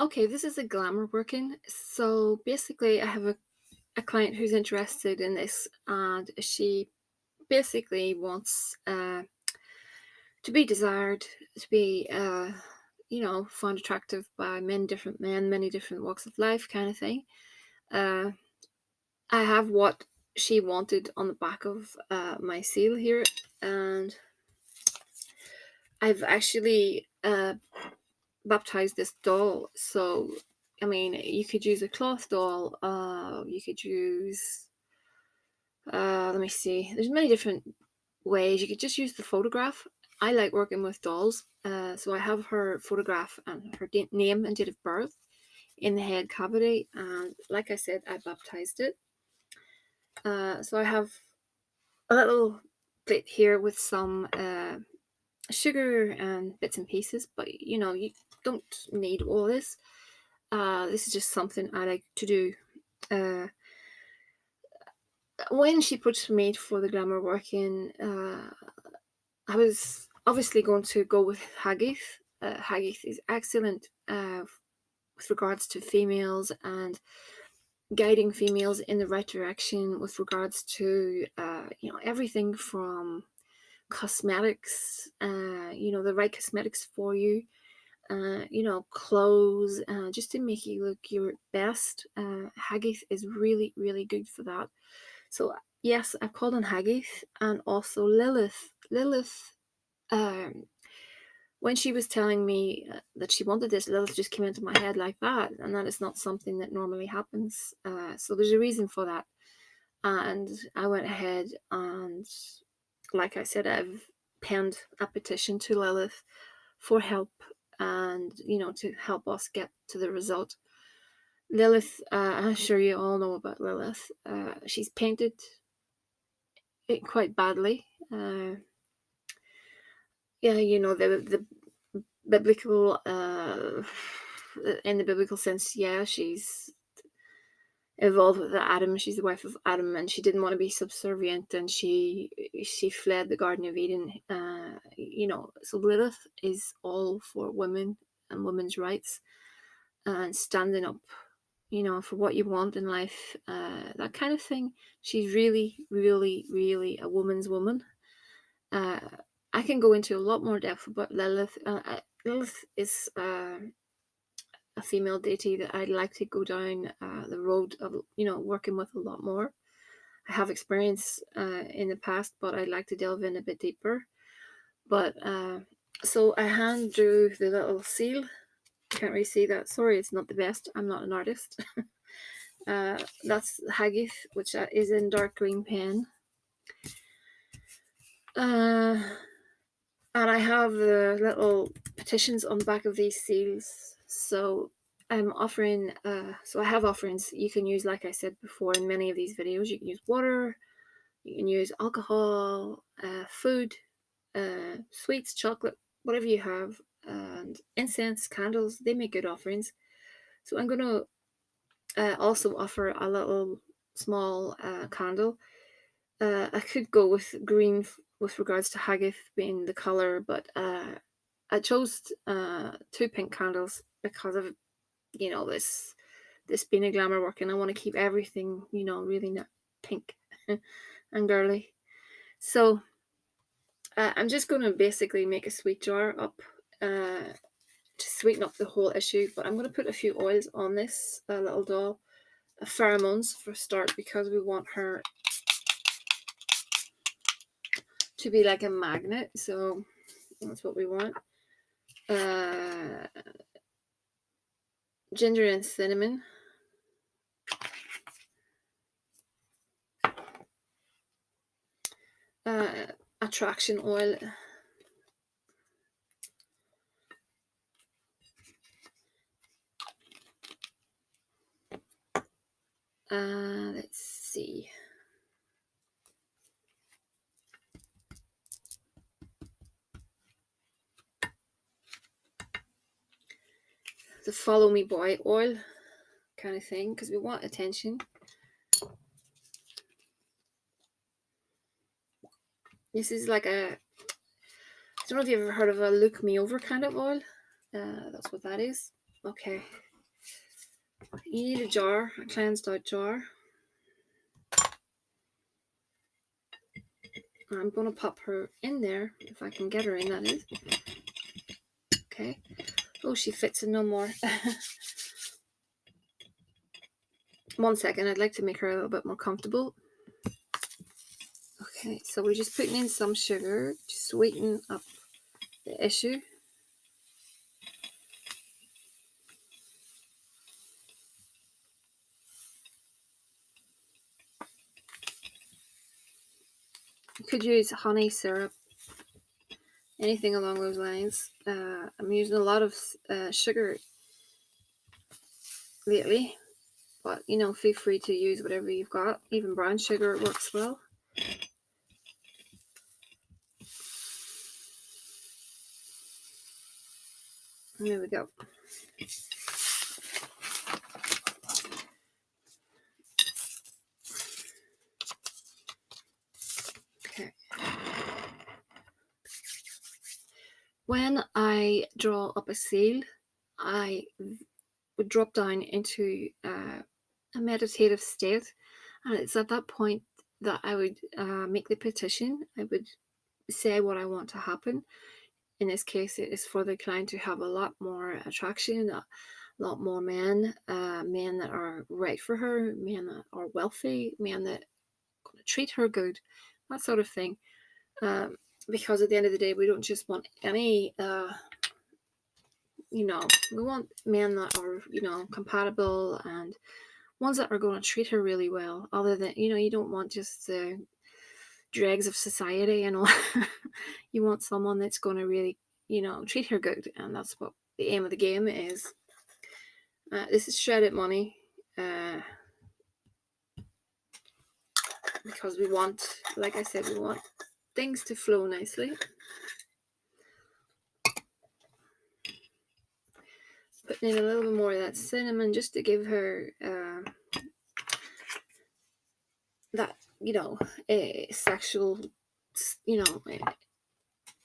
Okay, this is a Glamour working. So basically, I have a client who's interested in this, and she basically wants to be desired, to be, found attractive by many different men, many different walks of life, kind of thing. Uh, I have what she wanted on the back of my seal here, and I've actually baptized this doll. So, I mean, you could use a cloth doll. You could use. Let me see. There's many different ways. You could just use the photograph. I like working with dolls, so I have her photograph and her name and date of birth in the head cavity. And like I said, I baptized it. So I have a little plate here with some sugar and bits and pieces, but you don't need all this. This is just something I like to do. Uh, when she puts me for the glamour work in, I was obviously going to go with Hageeth. Hageeth is excellent with regards to females and guiding females in the right direction with regards to everything from cosmetics, the right cosmetics for you, clothes, just to make you look your best. Hageeth is really, really good for that. So yes, I've called on Hageeth and also Lilith. Lilith, um, when she was telling me that she wanted this, Lilith just came into my head like that, and that is not something that normally happens. So there's a reason for that. And I went ahead and, like I said, I've penned a petition to Lilith for help and, to help us get to the result. Lilith, I'm sure you all know about Lilith. She's painted it quite badly. Yeah, the biblical, in the biblical sense, yeah, she's evolved with Adam. She's the wife of Adam, and she didn't want to be subservient, and she fled the Garden of Eden. So Lilith is all for women and women's rights and standing up, for what you want in life, that kind of thing. She's really, really, really a woman's woman. Uh, I can go into a lot more depth about Lilith. Lilith is a female deity that I'd like to go down the road of, working with a lot more. I have experience in the past, but I'd like to delve in a bit deeper. But so I hand drew the little seal. Can't really see that. Sorry, it's not the best. I'm not an artist. That's Hageeth, which is in dark green pen. And I have the little petitions on the back of these seals. So I'm offering, so I have offerings you can use, like I said before in many of these videos. You can use water, you can use alcohol, food, sweets, chocolate, whatever you have, and incense, candles. They make good offerings. So I'm going to also offer a little small candle. I could go with green with regards to Hageeth being the color, but I chose two pink candles because of this being a glamour work, and I want to keep everything really pink and girly. So I'm just going to basically make a sweet jar up to sweeten up the whole issue, but I'm going to put a few oils on this little doll. Pheromones for a start, because we want her to be like a magnet, so that's what we want. Ginger and cinnamon. Attraction oil. Let's see. The follow me boy oil kind of thing, because we want attention. This is like I don't know if you've ever heard of a look me over kind of oil. That's what that is. Okay. You need a jar, a cleansed out jar. I'm going to pop her in there, if I can get her in, that is. Okay. Oh, she fits in no more. 1 second, I'd like to make her a little bit more comfortable. Okay, so we're just putting in some sugar to sweeten up the issue. You could use honey syrup, anything along those lines. I'm using a lot of sugar lately, but you know, feel free to use whatever you've got. Even brown sugar works well. There we go. Okay. When I draw up a seal, I would drop down into a meditative state, and it's at that point that I would make the petition. I would say what I want to happen. In this case, it is for the client to have a lot more attraction, a lot more men, men that are right for her, men that are wealthy, men that are going to treat her good, that sort of thing. Because at the end of the day, we don't just want any, we want men that are, compatible, and ones that are going to treat her really well. Other than, you don't want just the dregs of society and all. You want someone that's going to really, treat her good, and that's what the aim of the game is. This is shredded money, because we want, like I said, we want things to flow nicely. Putting in a little bit more of that cinnamon just to give her that, sexual,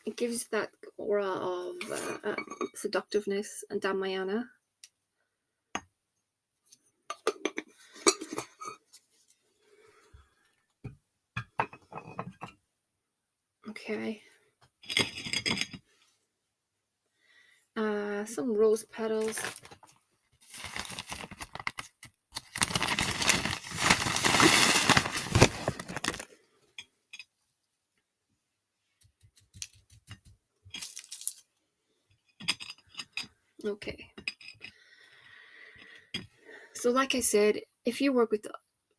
it gives that aura of seductiveness and Damayana. Okay. Some rose petals. Okay. So like I said, if you work with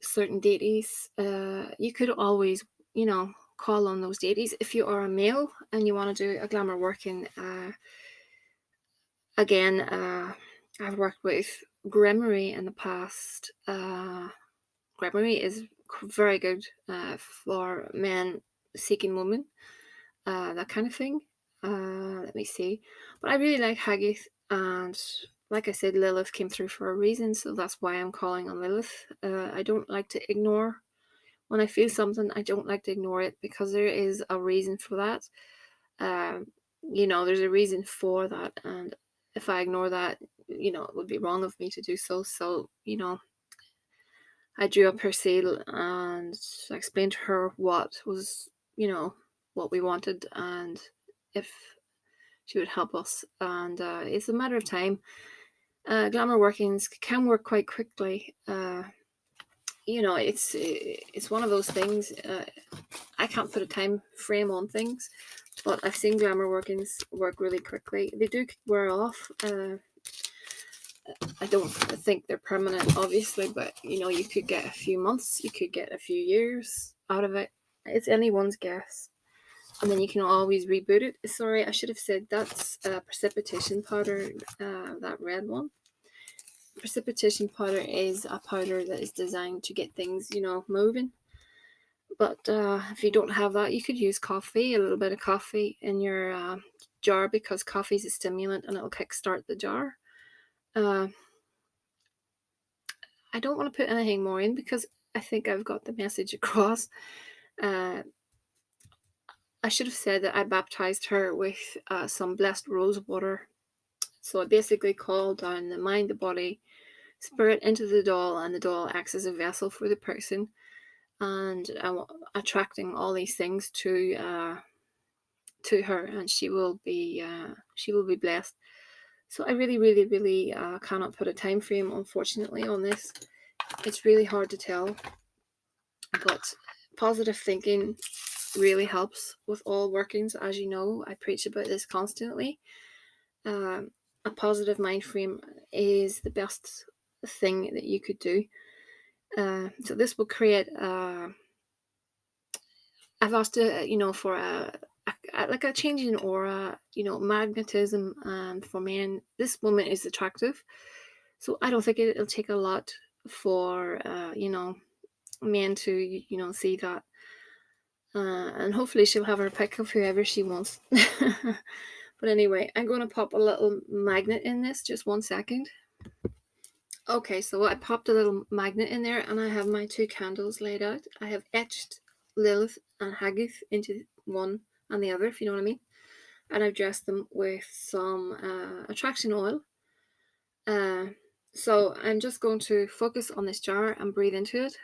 certain deities, you could always, call on those deities. If you are a male and you want to do a glamour working, again, I've worked with Grimory in the past. Grimory is very good for men seeking women, that kind of thing. Let me see. But I really like Hageeth, and like I said, Lilith came through for a reason, so that's why I'm calling on Lilith. I don't like to ignore. When I feel something, I don't like to ignore it, because there is a reason for that. There's a reason for that, and if I ignore that, it would be wrong of me to do so. So, I drew up her seal and I explained to her what was, what we wanted, and if she would help us. And it's a matter of time. Glamour workings can work quite quickly. It's one of those things. I can't put a time frame on things, but I've seen glamour workings work really quickly. They do wear off. I don't think they're permanent, obviously, but you could get a few months, you could get a few years out of it. It's anyone's guess. And then you can always reboot it. Sorry, I should have said that's precipitation powder, that red one. Precipitation powder is a powder that is designed to get things, moving. But if you don't have that, you could use coffee, a little bit of coffee in your jar, because coffee is a stimulant and it'll kickstart the jar. I don't want to put anything more in, because I think I've got the message across. I should have said that I baptized her with some blessed rose water. So I basically call down the mind, the body, spirit into the doll, and the doll acts as a vessel for the person, and attracting all these things to her, and she will be blessed. So I really cannot put a time frame, unfortunately, on this. It's really hard to tell, but positive thinking really helps with all workings. As you know, I preach about this constantly. A positive mind frame is the best thing that you could do. So this will create I've asked for like a change in aura, magnetism. For men, this woman is attractive, so I don't think it'll take a lot for men to see that, and hopefully she'll have her pick of whoever she wants. But anyway, I'm going to pop a little magnet in this. Just 1 second. Okay, so I popped a little magnet in there, and I have my 2 candles laid out. I have etched Lilith and Hageeth into one and the other, if you know what I mean. And I've dressed them with some attraction oil. So I'm just going to focus on this jar and breathe into it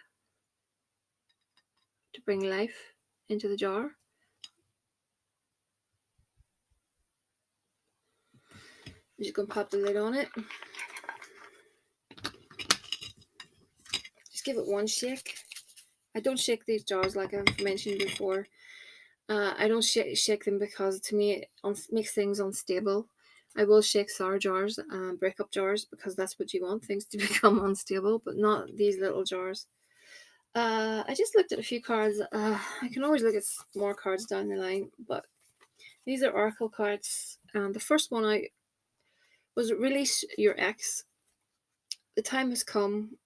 to bring life into the jar. I'm just going to pop the lid on it. Just give it 1 shake. I don't shake these jars like I've mentioned before. I don't shake them because to me it makes things unstable. I will shake sour jars and break up jars because that's what you want, things to become unstable, but not these little jars. I just looked at a few cards. I can always look at more cards down the line, but these are oracle cards. And the first one I was release your ex. The time has come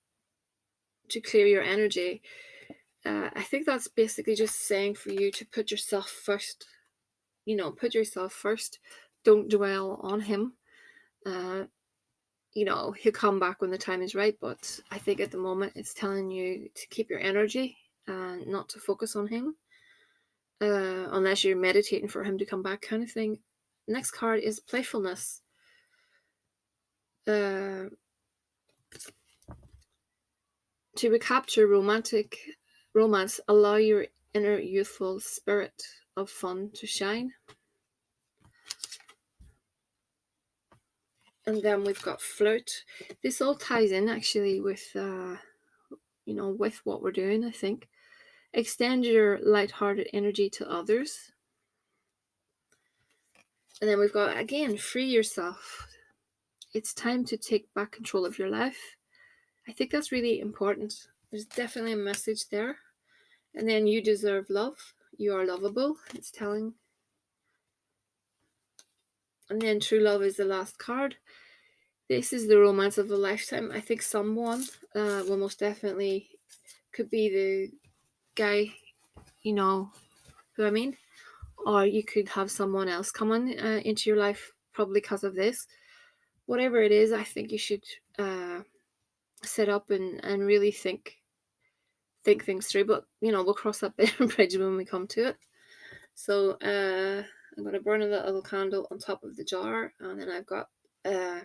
to clear your energy. I think that's basically just saying for you to put yourself first. Put yourself first. Don't dwell on him. He'll come back when the time is right, but I think at the moment it's telling you to keep your energy and not to focus on him, unless you're meditating for him to come back, kind of thing. Next card is playfulness. To recapture romance, allow your inner youthful spirit of fun to shine. And then we've got flirt. This all ties in actually with with what we're doing, I think. Extend your light-hearted energy to others. And then we've got, again, free yourself. It's time to take back control of your life. I think that's really important. There's definitely a message there. And then you deserve love. You are lovable, it's telling. And then true love is the last card. This is the romance of a lifetime. I think someone will most definitely could be the guy, who I mean, or you could have someone else come on into your life probably because of this. Whatever it is, I think you should sit up and really think things through. But we'll cross that bridge when we come to it. So I'm going to burn a little candle on top of the jar, and then I've got I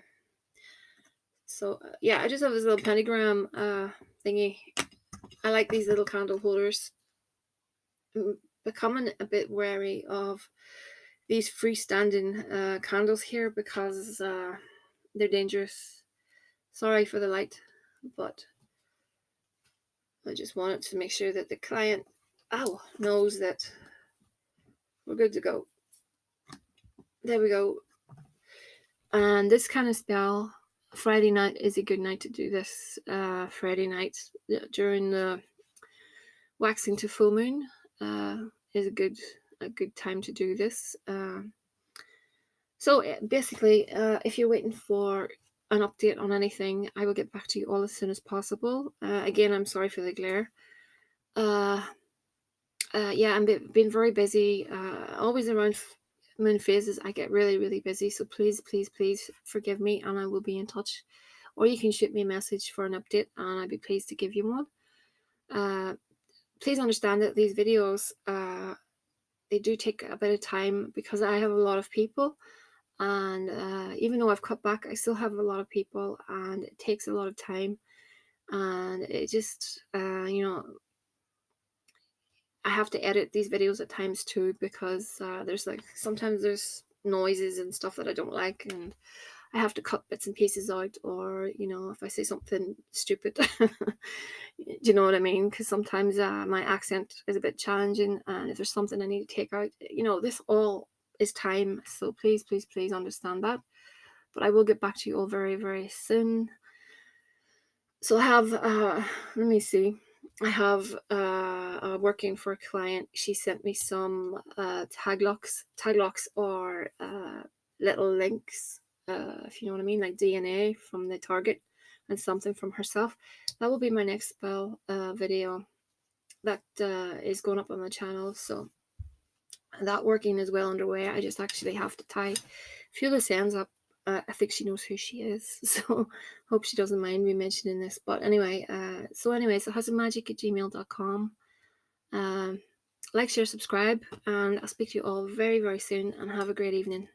just have this little pentagram thingy. I like these little candle holders. I'm becoming a bit wary of these freestanding candles here because they're dangerous. Sorry for the light, but I just wanted to make sure that the client knows that we're good to go. There we go. And this kind of spell, Friday night is a good night to do this. Friday night during the waxing to full moon is a good time to do this. So basically, if you're waiting for an update on anything, I will get back to you all as soon as possible. Again, I'm sorry for the glare. I'm been very busy. Always around moon phases, I get really busy. So please forgive me, and I will be in touch. Or you can shoot me a message for an update, and I'd be pleased to give you one. Please understand that these videos they do take a bit of time because I have a lot of people, And even though I've cut back, I still have a lot of people, and it takes a lot of time, and it just I have to edit these videos at times too, because there's sometimes there's noises and stuff that I don't like, and I have to cut bits and pieces out, or if I say something stupid, do you know what I mean? Because sometimes my accent is a bit challenging, and if there's something I need to take out, this all is time. So please, please, please understand that. But I will get back to you all very, very soon. So I have, let me see. I have working for a client. She sent me some tag locks. Tag locks are little links, if you know what I mean, like DNA from the target and something from herself. That will be my next spell video that is going up on the channel. So that working is well underway. I just actually have to tie a few loose ends up. I think she knows who she is, so hope she doesn't mind me mentioning this. But anyway, so thehouseofmagick@gmail.com. Like, share, subscribe, and I'll speak to you all very, very soon, and have a great evening.